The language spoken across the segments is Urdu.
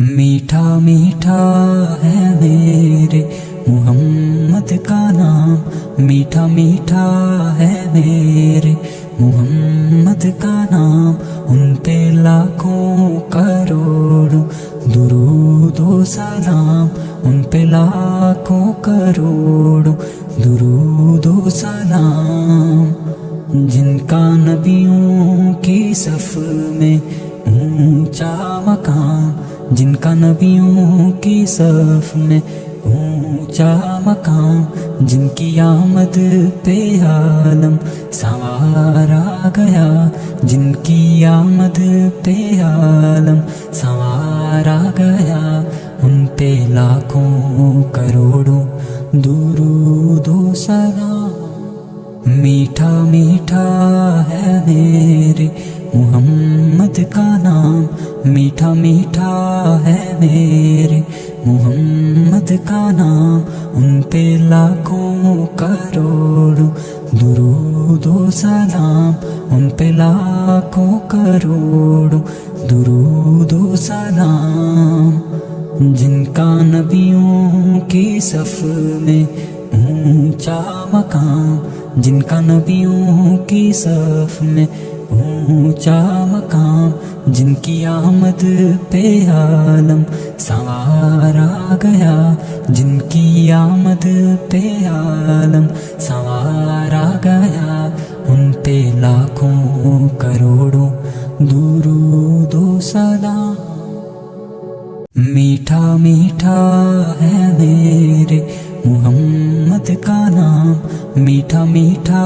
میٹھا میٹھا ہے میرے محمد کا نام، میٹھا میٹھا ہے میرے محمد کا نام، ان پہ لاکھوں کروڑوں درود و سلام، ان پہ لاکھوں کروڑوں درود و سلام، جن کا نبیوں کی صف میں اونچا مقام، جن کا نبیوں کی صف میں اونچا مقام، جن کی آمد پہ عالم سنوارا گیا، جن کی آمد پہ عالم سنوارا گیا، ان پہ لاکھوں کروڑوں درود و سلام۔ میٹھا میٹھا ہے میرے محمد کا نام، میٹھا میٹھا ہے میرے محمد کا نام، ان پہ لاکھوں کروڑوں درود و سلام، ان پہ لاکھوں کروڑوں درود و سلام، جن کا نبیوں کی صف میں اونچا مقام، جن کا نبیوں کی صف میں اونچا مقام، جن کی آمد پہ عالم سنوارا گیا، جن کی آمد پہ عالم سنوارا گیا، ان پہ لاکھوں کروڑوں درود و سلام۔ میٹھا میٹھا ہے میرے محمد کا نام، میٹھا میٹھا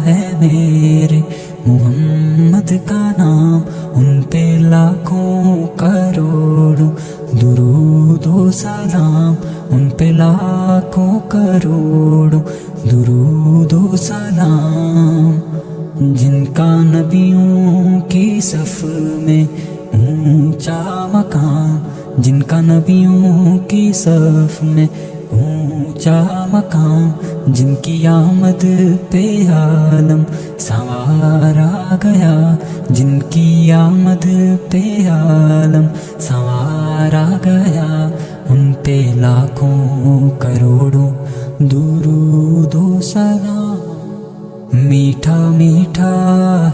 ہے میرے محمد کا نام، ان پہ لاکھوں کروڑوں درود و سلام، ان پہ لاکھوں کروڑوں درود و سلام، جن کا نبیوں کی صف میں اونچا مقام، جن کا نبیوں کی صف میں اونچا مقام، جن کی آمد پہ عالم سنوارا گیا، جن کی آمد پہ عالم سنوارا گیا، ان پہ لاکھوں کروڑوں درود و سلام۔ میٹھا میٹھا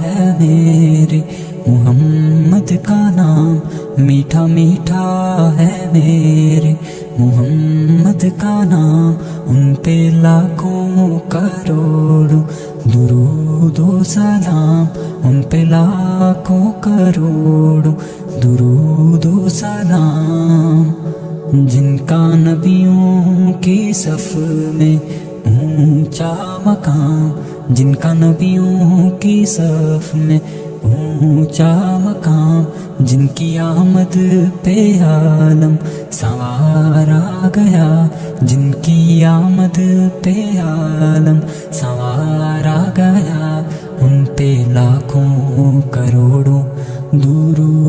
ہے میرے محمد کا نام، میٹھا میٹھا ہے میرے محمد کا نام، ان پہ لاکھوں کروڑوں درود و سلام، ان پہ لاکھوں کروڑوں درود و سلام، جن کا نبیوں کی صف میں اونچا مقام، جن کا نبیوں کی صف میں اونچا مقام، جن کی آمد پہ عالم سنوارا گیا، جن کی آمد پہ عالم سنوارا گیا، ان پہ لاکھوں کروڑوں درود